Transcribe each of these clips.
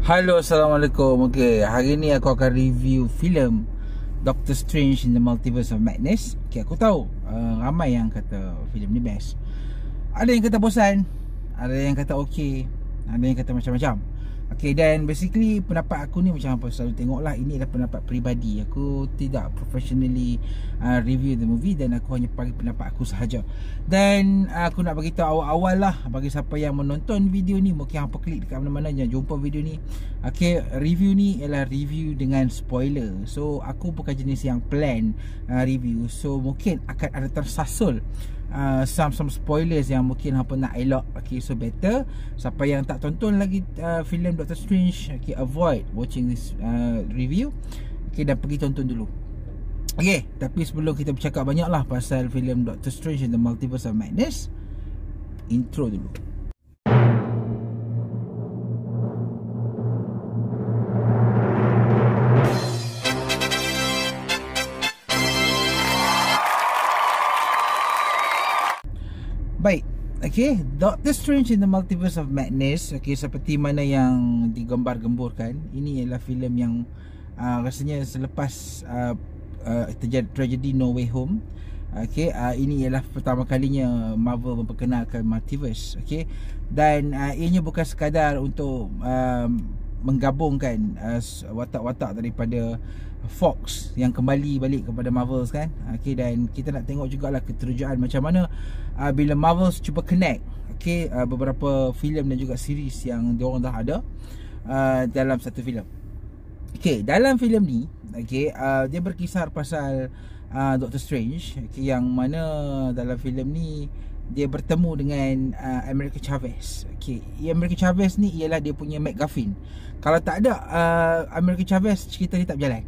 Halo, Assalamualaikum. Okay, hari ni aku akan review filem Doctor Strange in the Multiverse of Madness. Okay, aku tahu ramai yang kata filem ni best. Ada yang kata bosan, ada yang kata okey, ada yang kata macam-macam. Okay, dan basically pendapat aku ni macam apa selalu tengok lah, ini adalah pendapat peribadi. Aku tidak professionally review the movie, dan aku hanya bagi pendapat aku sahaja. Dan aku nak bagi tahu awal-awal lah, bagi siapa yang menonton video ni, mungkin hampa klik dekat mana-mana jangan jumpa video ni. Okay, review ni ialah review dengan spoiler. So aku bukan jenis yang plan review, so mungkin akan ada tersasul some spoilers yang mungkin hampa nak elak. Okay, so better siapa yang tak tonton lagi filem Doctor Strange, okay, avoid watching this review. Okay, dan pergi tonton dulu. Okay, tapi sebelum kita bercakap banyak lah pasal filem Doctor Strange in the Multiverse of Madness, intro dulu. Baik, okay, Doctor Strange in the Multiverse of Madness, okay, seperti mana yang digembar-gemburkan, ini ialah filem yang rasanya selepas terjadi tragedi No Way Home. Okay, ini ialah pertama kalinya Marvel memperkenalkan multiverse. Okay, dan ianya bukan sekadar untuk menggabungkan watak-watak daripada Fox yang kembali balik kepada Marvels kan. Okay, dan kita nak tengok jugalah keterujaan macam mana bila Marvels cuba connect, okay, beberapa filem dan juga series yang diorang dah ada dalam satu filem. Okay, dalam filem ni, okay, dia berkisar pasal Doctor Strange, okay, yang mana dalam filem ni dia bertemu dengan America Chavez. Okay, America Chavez ni ialah dia punya MacGuffin. Kalau tak ada America Chavez, cerita ni tak berjalan.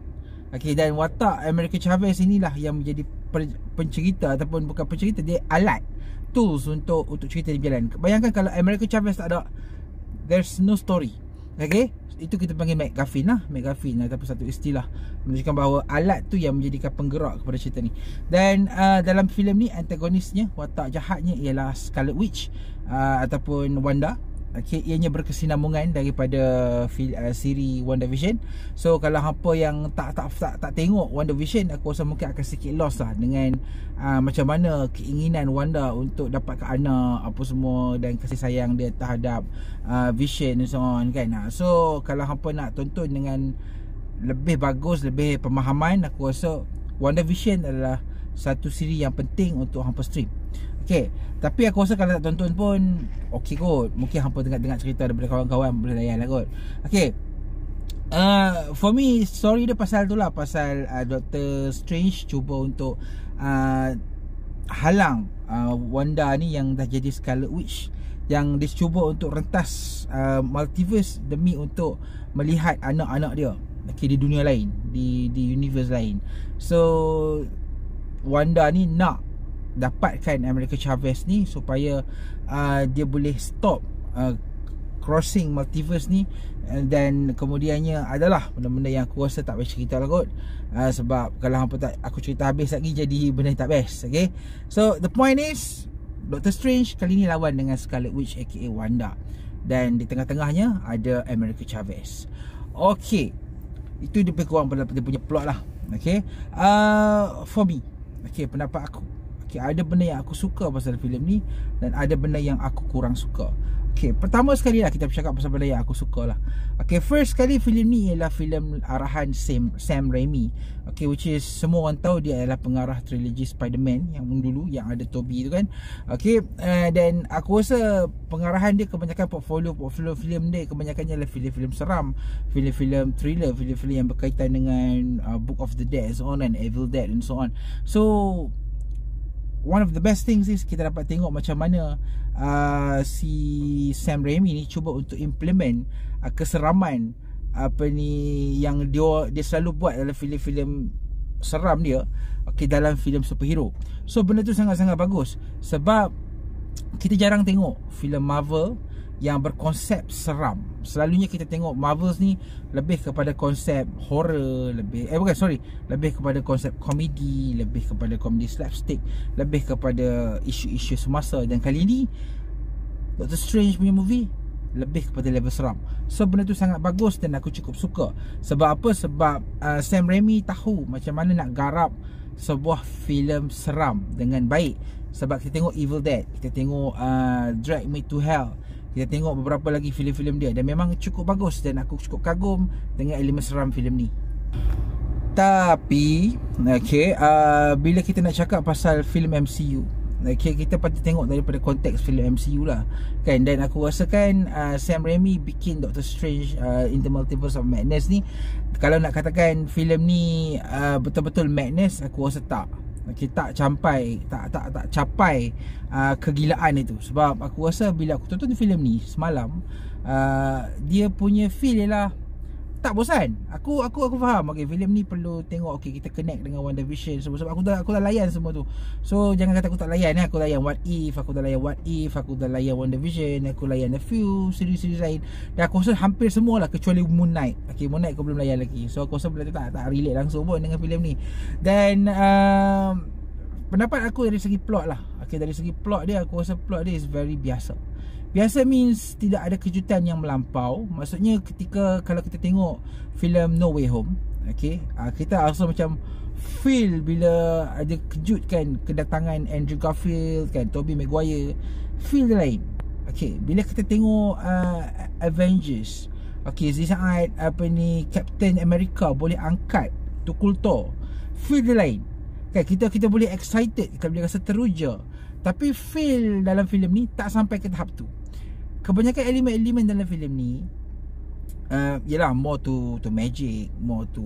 Okay, dan watak America Chavez inilah yang menjadi pencerita, ataupun bukan pencerita, dia alat, tools untuk cerita ni berjalan. Bayangkan kalau America Chavez tak ada, there's no story. Okay, itu kita panggil MacGuffin lah. MacGuffin ataupun satu istilah menunjukkan bahawa alat tu yang menjadikan penggerak kepada cerita ni. Dan dalam filem ni, antagonisnya, watak jahatnya ialah Scarlet Witch ataupun Wanda. Okay, ianya berkesinambungan daripada siri WandaVision. So kalau hampa yang tak tengok WandaVision, aku rasa mungkin akan sikit lost lah dengan macam mana keinginan Wanda untuk dapatkan anak apa semua, dan kasih sayang dia terhadap Vision and so on kan. So kalau hampa nak tonton dengan lebih bagus, lebih pemahaman, aku rasa WandaVision adalah satu siri yang penting untuk hampa stream. Okay, tapi aku rasa kalau tak tonton pun okey kot. Mungkin hampa dengar cerita daripada kawan-kawan, boleh layan lah kot. Okay, for me story dia pasal tu lah, pasal Doctor Strange cuba untuk halang Wanda ni yang dah jadi Scarlet Witch, yang dia cuba untuk rentas multiverse demi untuk melihat anak-anak dia, okay, di dunia lain, di universe lain. So Wanda ni nak dapatkan America Chavez ni supaya dia boleh stop crossing multiverse ni, dan kemudiannya adalah benda-benda yang aku rasa tak best cerita lah kot. Sebab kalau hampa tak aku cerita habis lagi, jadi benda tak best. Okay, so the point is Doctor Strange kali ni lawan dengan Scarlet Witch aka Wanda, dan di tengah-tengahnya ada America Chavez. Okay, itu dia kurang pada dia punya plot lah. Okay, for me, okay, pendapat aku, okay, ada benda yang aku suka pasal filem ni, dan ada benda yang aku kurang suka. Okay, pertama sekali lah kita bercakap pasal benda yang aku suka lah. Okay, first sekali filem ni ialah filem arahan Sam Raimi. Okay, which is semua orang tahu dia adalah pengarah trilogi Spider-Man yang dulu, yang ada Tobey tu kan. Okay, dan aku rasa pengarahan dia kebanyakan portfolio filem dia kebanyakannya adalah filem-filem seram, filem-filem thriller, filem-filem yang berkaitan dengan Book of the Dead and so on, and Evil Dead and so on. So one of the best things is kita dapat tengok macam mana si Sam Raimi ni cuba untuk implement keseraman apa ni yang dia selalu buat dalam filem-filem seram dia, okay, dalam filem superhero. So benda tu sangat-sangat bagus, sebab kita jarang tengok filem Marvel yang berkonsep seram. Selalunya kita tengok Marvels ni lebih kepada konsep horror, lebih lebih kepada konsep komedi, lebih kepada komedi slapstick, lebih kepada isu-isu semasa. Dan kali ni Doctor Strange punya movie lebih kepada level seram. So benda tu sangat bagus dan aku cukup suka. Sebab apa? Sebab Sam Raimi tahu macam mana nak garap sebuah filem seram dengan baik. Sebab kita tengok Evil Dead, kita tengok Drag Me to Hell, kita tengok beberapa lagi filem-filem dia, dan memang cukup bagus dan aku cukup kagum dengan elemen seram filem ni. Tapi bila kita nak cakap pasal filem MCU, kita patut tengok daripada konteks filem MCU lah kan. Dan aku rasakan Sam Raimi bikin Doctor Strange in the Multiverse of Madness ni, kalau nak katakan filem ni betul-betul madness, aku rasa tak. Tak capai kegilaan itu. Sebab aku rasa bila aku tonton filem ni semalam, dia punya feel ialah tak bosan. Aku faham filem ni perlu tengok, kita connect dengan WandaVision sebab aku dah layan semua tu. So jangan kata aku tak layan, aku layan What If, aku dah layan WandaVision, aku layan a few series lain, dan aku rasa hampir semua lah kecuali Moon Knight. Moon Knight aku belum layan lagi. So aku rasa benda tu tak relate langsung pun dengan filem ni. Dan pendapat aku dari segi plot lah, dari segi plot dia, aku rasa plot dia is very biasa. Biasa means tidak ada kejutan yang melampau. Maksudnya kalau kita tengok filem No Way Home, kita rasa macam feel bila ada kejut kan, kedatangan Andrew Garfield kan, Tobey Maguire, feel dia lain. Bila kita tengok Avengers, di saat Captain America boleh angkat Tukul Thor, feel dia lain kan. Kita boleh excited, kita boleh rasa teruja. Tapi feel dalam filem ni tak sampai ke tahap tu. Kebanyakan elemen-elemen dalam filem ni ialah more to magic, more to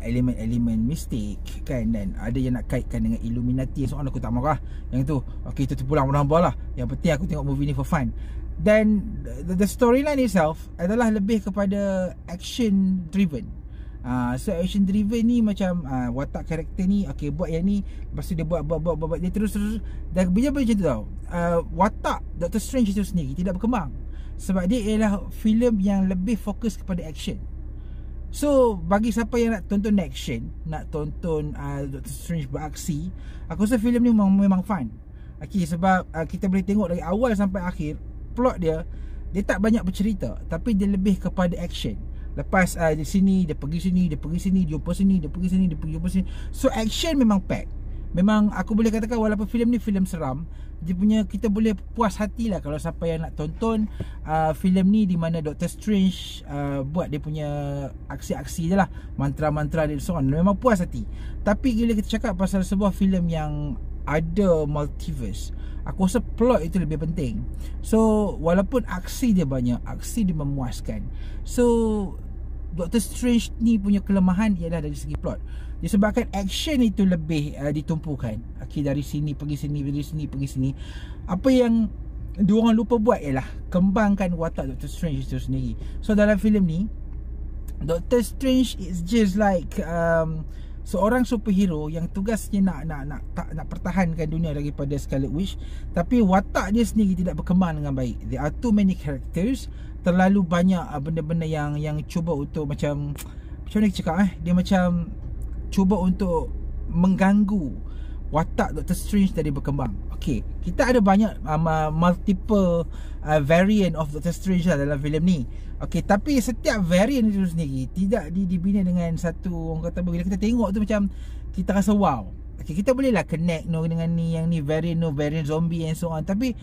elemen-elemen mistik kan. Dan ada yang nak kaitkan dengan Illuminati, soalan aku tak marah yang tu. Itu terpulang menambah lah. Yang penting aku tengok movie ni for fun. Dan the storyline itself adalah lebih kepada action driven. So action driven ni macam watak karakter ni buat yang ni, lepas tu dia buat dia terus. Dan bila macam tu tau, watak Doctor Strange itu sendiri tidak berkembang, sebab dia ialah filem yang lebih fokus kepada action. So bagi siapa yang nak tonton action, nak tonton Doctor Strange beraksi, aku rasa filem ni memang fun. Sebab kita boleh tengok dari awal sampai akhir, plot dia tak banyak bercerita, tapi dia lebih kepada action. Lepas di sini, dia pergi sini, dia pergi sini, dia jumpa sini, dia pergi sini, dia pergi jumpa sini. So action memang pack. Memang aku boleh katakan walaupun filem ni filem seram, kita boleh puas hati lah kalau siapa yang nak tonton filem ni, di mana Doctor Strange buat dia punya aksi-aksi je lah, mantra-mantra dia, so on. Memang puas hati. Tapi bila kita cakap pasal sebuah filem yang ada multiverse, aku rasa plot itu lebih penting. So walaupun aksi dia banyak, aksi dia memuaskan, so Doctor Strange ni punya kelemahan ialah dari segi plot. Disebabkan action itu lebih ditumpukan, dari sini pergi sini, dari sini pergi sini. Apa yang diorang lupa buat ialah kembangkan watak Doctor Strange itu sendiri. So dalam filem ni, Doctor Strange is just like seorang superhero yang tugasnya nak pertahankan dunia daripada Scarlet Witch, tapi watak dia sendiri tidak berkembang dengan baik. There are too many characters, terlalu banyak benda-benda yang cuba untuk macam mana kita cakap, dia macam cuba untuk mengganggu watak Doctor Strange dari berkembang. Kita ada banyak multiple variant of Doctor Strange lah dalam filem ni. Tapi setiap variant itu sendiri tidak dibina dengan satu, orang kata bila kita tengok tu macam kita rasa wow. Kita boleh lah connect dengan ni, yang ni variant zombie and so on, tapi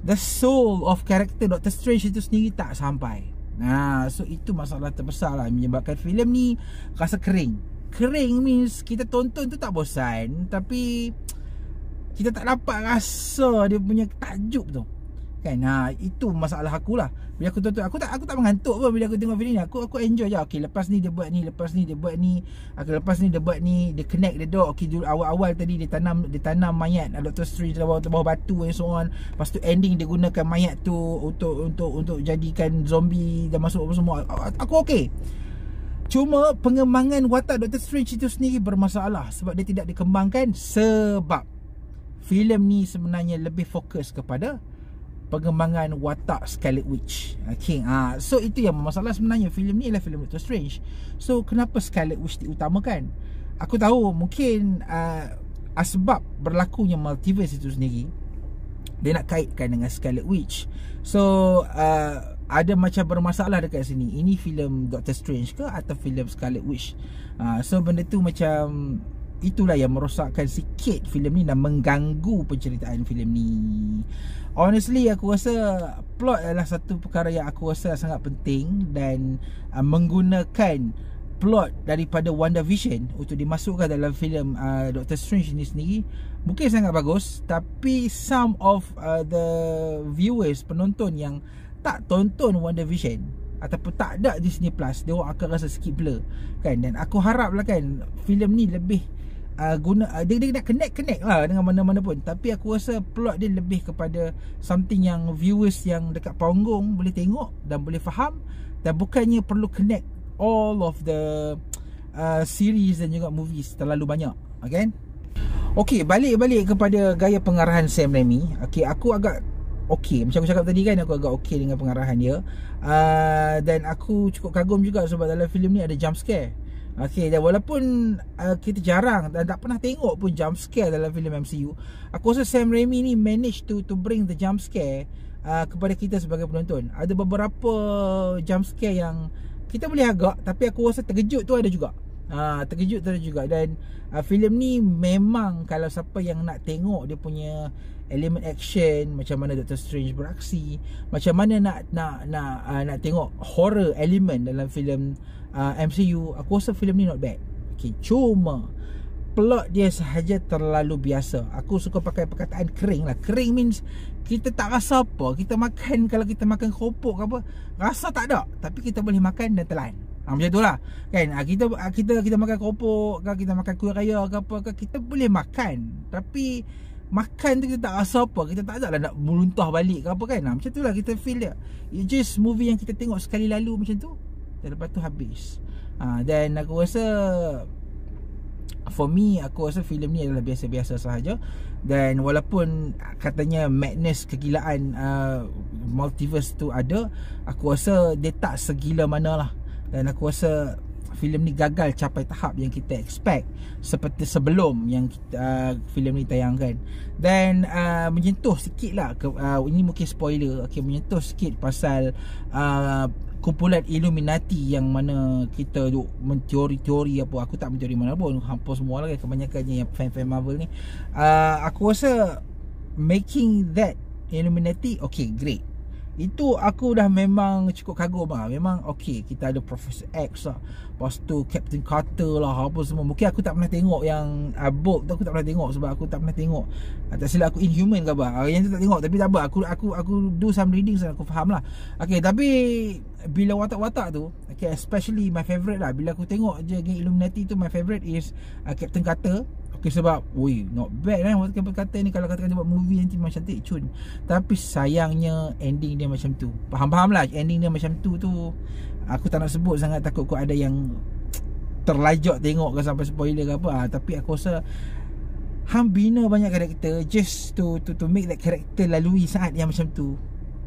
the soul of character Doctor Strange itu sendiri tak sampai. So itu masalah terbesar lah, menyebabkan filem ni rasa kering. Kering means kita tonton tu tak bosan, tapi kita tak dapat rasa dia punya tajuk tu kan. Itu masalah aku lah. Bila aku tonton, aku tak mengantuk pun bila aku tengok filem ni. Aku enjoy je. Lepas ni dia buat ni, lepas ni dia buat ni, lepas ni dia buat ni, dia connect the dot. Dulu awal-awal tadi dia tanam mayat Doctor Strange bawah batu and so on. Lepas tu ending dia gunakan mayat tu untuk jadikan zombie dan masuk apa semua. Aku cuma pengembangan watak Doctor Strange itu sendiri bermasalah, sebab dia tidak dikembangkan, sebab filem ni sebenarnya lebih fokus kepada pengembangan watak Scarlet Witch. So itu yang bermasalah sebenarnya. Filem ni ialah filem Doctor Strange. So kenapa Scarlet Witch diutamakan? Aku tahu mungkin asbab berlakunya multiverse itu sendiri dia nak kaitkan dengan Scarlet Witch. So ada macam bermasalah dekat sini. Ini filem Doctor Strange ke atau filem Scarlet Witch? So benda tu macam itulah yang merosakkan sikit filem ni dan mengganggu penceritaan filem ni. Honestly, aku rasa plot adalah satu perkara yang aku rasa sangat penting, dan menggunakan plot daripada WandaVision untuk dimasukkan dalam filem Doctor Strange ni sendiri mungkin sangat bagus, tapi some of the viewers, penonton yang tak tonton WandaVision ataupun tak ada Disney Plus, dia akan rasa sikit blur kan. Dan aku harap lah kan filem ni lebih dia nak connect lah dengan mana-mana pun, tapi aku rasa plot dia lebih kepada something yang viewers yang dekat panggung boleh tengok dan boleh faham, dan bukannya perlu connect all of the series dan juga movies terlalu banyak. Okay, balik kepada gaya pengarahan Sam Raimi. Okay, aku agak macam aku cakap tadi kan, aku agak dengan pengarahan dia, dan aku cukup kagum juga sebab dalam filem ni ada jump scare. Okay, dan walaupun kita jarang dan tak pernah tengok pun jump scare dalam filem MCU, aku rasa Sam Raimi ni manage to bring the jump scare kepada kita sebagai penonton. Ada beberapa jump scare yang kita boleh agak, tapi aku rasa terkejut tu ada juga. Dan filem ni memang kalau siapa yang nak tengok dia punya elemen action, macam mana Doctor Strange beraksi, macam mana nak tengok horror element dalam filem MCU, aku rasa filem ni not bad. Okay, cuma plot dia sahaja terlalu biasa. Aku suka pakai perkataan kering lah. Kering means kita tak rasa apa. Kita makan, kalau kita makan keropok ke apa, rasa tak ada, tapi kita boleh makan dan telan. Macam tu lah kan. Kita makan keropok ke, kita makan kuih raya ke apa ke, kita boleh makan, tapi makan tu kita tak rasa apa. Kita tak ada lah nak meluntah balik ke apa kan. Macam tu lah kita feel dia. It's just movie yang kita tengok sekali lalu macam tu, dan lepas tu habis. Dan aku rasa, for me, aku rasa filem ni adalah biasa-biasa sahaja. Dan walaupun katanya madness, kegilaan multiverse tu ada, aku rasa dia tak segila mana lah. Dan aku rasa filem ni gagal capai tahap yang kita expect seperti sebelum yang filem ni tayangkan. Dan menyentuh sikit lah ini mungkin spoiler. Okay, menyentuh sikit pasal kumpulan Illuminati yang mana kita duk menteori-teori apa. Aku tak menteori mana pun, hampir semua lah kan, kebanyakannya yang fan-fan Marvel ni. Aku rasa making that Illuminati, okay, great. Itu aku dah memang cukup kagum lah. Memang okay, kita ada Professor X lah, lepas tu Captain Carter lah, apa semua. Mungkin aku tak pernah tengok yang Bolt tu, aku tak pernah tengok sebab aku tak pernah tengok. Tak silap aku Inhuman ke apa, yang tu tak tengok. Tapi tak apa, aku do some reading so aku faham lah. Okay, tapi bila watak-watak tu, okay, especially my favourite lah, bila aku tengok je geng Illuminati tu, my favourite is Captain Carter. Okay, sebab not bad kan Captain Carter ni. Kalau katakan dia buat movie nanti memang cantik cun. Tapi sayangnya ending dia macam tu. Faham lah ending dia macam tu. Aku tak nak sebut sangat, takut kau ada yang terlajak tengok ke sampai spoiler ke apa. Tapi aku rasa hang bina banyak karakter just to make that character lalui saat yang macam tu.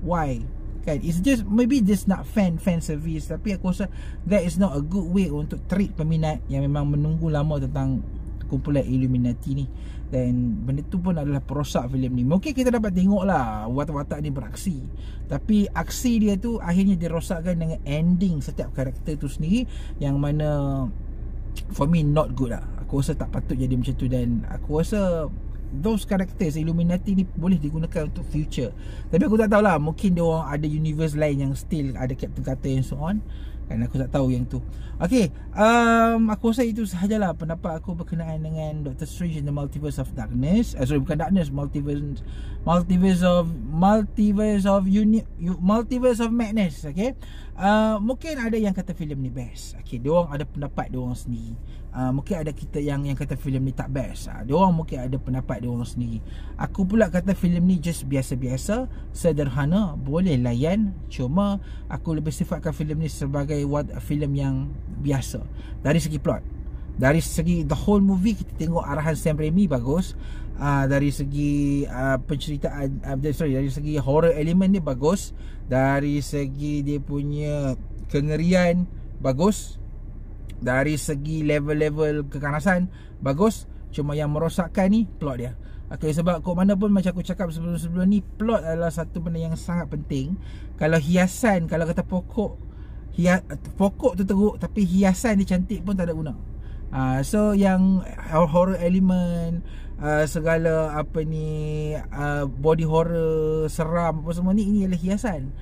Why? Kan, it's just maybe just not fan service, tapi aku rasa that is not a good way untuk treat peminat yang memang menunggu lama tentang kumpulan Illuminati ni. Dan benda tu pun adalah perosak filem ni. Mungkin kita dapat tengok lah watak-watak ni beraksi, tapi aksi dia tu akhirnya dirosakkan dengan ending setiap karakter tu sendiri, yang mana for me not good lah. Aku rasa tak patut jadi macam tu. Dan aku rasa those characters Illuminati ni boleh digunakan untuk future. Tapi aku tak tahulah, mungkin dia orang ada universe lain yang still ada Captain Carter and so on kan, aku tak tahu yang tu. Okay, aku rasa itu sahajalah pendapat aku berkenaan dengan Doctor Strange in the Multiverse of Darkness. Bukan Darkness, Multiverse of Madness. Okay, mungkin ada yang kata filem ni best. Okay, diorang ada pendapat diorang sendiri. Mungkin ada kita yang kata filem ni tak best. Diorang mungkin ada pendapat diorang sendiri. Aku pula kata filem ni just biasa-biasa, sederhana, boleh layan. Cuma aku lebih sifatkan filem ni sebagai filem yang biasa dari segi plot. Dari segi the whole movie, kita tengok arahan Sam Raimi bagus. Dari segi penceritaan, dari segi horror element dia bagus. Dari segi dia punya kengerian bagus. Dari segi level-level kekanasan bagus. Cuma yang merosakkan ni plot dia. Okay, sebab kok mana pun macam aku cakap sebelum-sebelum ni, plot adalah satu benda yang sangat penting. Kalau hiasan, kalau kata pokok tu teruk tapi hiasan dia cantik pun tak ada guna. So yang horror element, segala apa ni, body horror, seram apa semua ni, ini adalah hiasan.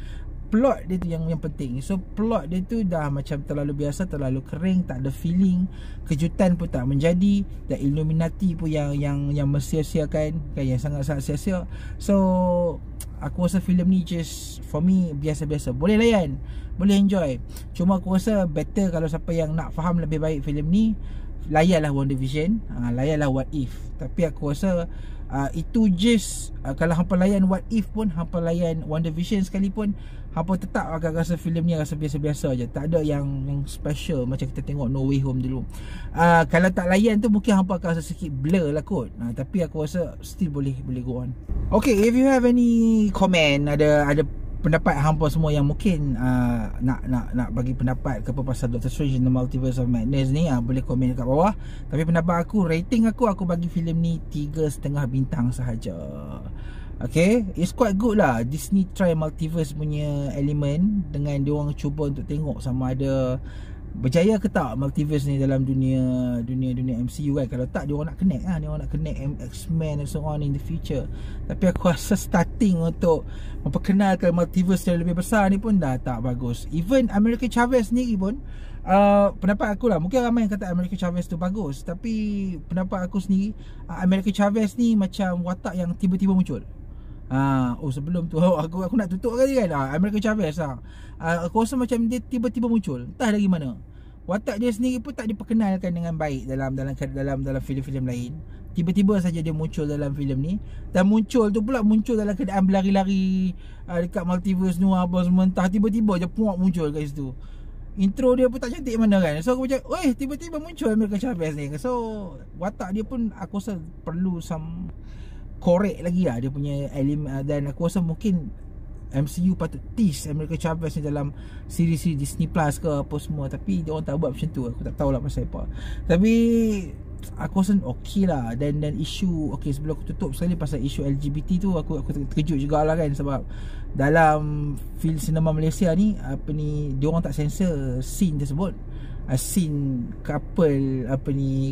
Plot dia tu yang penting. So plot dia tu dah macam terlalu biasa, terlalu kering, tak ada feeling, kejutan pun tak menjadi, dan Illuminati pun yang mensia-siakan kan, yang sangat-sangat sia-sia. So aku rasa filem ni just for me biasa-biasa. Boleh layan, boleh enjoy. Cuma aku rasa better kalau siapa yang nak faham lebih baik filem ni, layanlah WandaVision, layanlah What If. Tapi aku rasa itu just kalau hampa layan What If pun, hampa layan WandaVision sekalipun, hampa tetap akan rasa filem ni rasa biasa-biasa je. Tak ada yang special macam kita tengok No Way Home dulu. Kalau tak layan tu mungkin hampa akan rasa sikit blur lah kot. Tapi aku rasa still boleh go on. Okay, if you have any comment, ada pendapat hampa semua yang mungkin nak bagi pendapat ke apa pasal Doctor Strange in the Multiverse of Madness ni, boleh komen kat bawah. Tapi pendapat aku, rating aku bagi filem ni 3.5 bintang sahaja. Okay, it's quite good lah. Disney try multiverse punya elemen dengan diorang cuba untuk tengok sama ada berjaya ke tak multiverse ni dalam dunia MCU kan. Kalau tak, diorang nak connect diorang nak connect X-Men and so on in the future. Tapi aku rasa starting untuk memperkenalkan multiverse yang lebih besar ni pun dah tak bagus. Even America Chavez sendiri pun, pendapat aku lah, mungkin ramai yang kata America Chavez tu bagus, tapi pendapat aku sendiri, America Chavez ni macam watak yang tiba-tiba muncul. Sebelum tu aku nak tutup kali kan, America Chavez aku rasa macam dia tiba-tiba muncul, entah dari mana. Watak dia sendiri pun tak diperkenalkan dengan baik dalam filem-filem lain. Tiba-tiba saja dia muncul dalam filem ni, dan muncul dalam keadaan berlari-lari dekat multiverse ni apa semua, entah tiba-tiba je puak muncul kat situ. Intro dia pun tak cantik mana kan. So aku macam, tiba-tiba muncul America Chavez ni. So watak dia pun aku rasa perlu some korek lagi lah dia punya elemen. Dan aku rasa mungkin MCU patut tease America Chavez ni dalam siri-siri Disney Plus ke apa semua. Tapi dia orang tak buat macam tu. Aku tak tahulah pasal apa. Tapi aku rasa okey lah. Dan isu, okey, sebelum aku tutup sekali pasal isu LGBT tu, aku terkejut jugalah kan. Sebab dalam film sinema Malaysia ni, dia orang tak censor scene tersebut, scene couple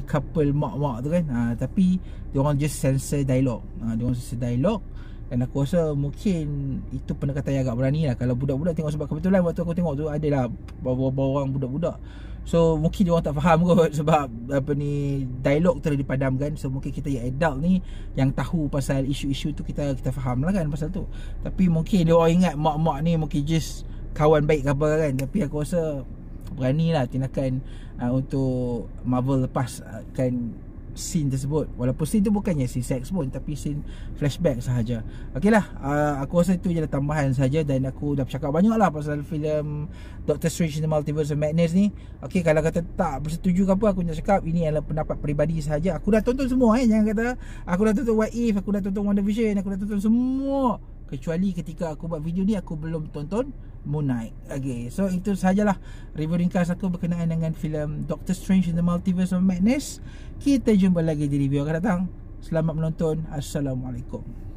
couple mak-mak tu kan. Tapi dia orang just censor dialog. Dia orang censor dialog. Dan aku rasa mungkin itu pendekatan yang agak berani lah. Kalau budak-budak tengok, sebab kebetulan waktu aku tengok tu adalah bawa-bawa orang budak-budak. So mungkin dia orang tak faham kot, sebab dialog tu dah dipadamkan. So mungkin kita yang adult ni yang tahu pasal isu-isu tu, kita faham lah kan pasal tu. Tapi mungkin dia orang ingat mak-mak ni mungkin just kawan baik ke apa kan. Tapi aku rasa berani lah tindakan untuk Marvel lepaskan scene tersebut. Walaupun scene tu bukannya scene seks pun, tapi scene flashback sahaja. Okey lah, aku rasa itu je tambahan saja. Dan aku dah bercakap banyak lah pasal filem Doctor Strange in the Multiverse of Madness ni. Okey, kalau kata tak bersetuju ke apa, aku nak cakap ini adalah pendapat peribadi sahaja. Aku dah tonton semua jangan kata aku dah tonton What If, aku dah tonton WandaVision, aku dah tonton semua. Kecuali ketika aku buat video ni, aku belum tonton Moon Knight. Okay, so itu sahajalah review ringkas aku berkenaan dengan filem Doctor Strange in the Multiverse of Madness. Kita jumpa lagi di review akan datang. Selamat menonton. Assalamualaikum.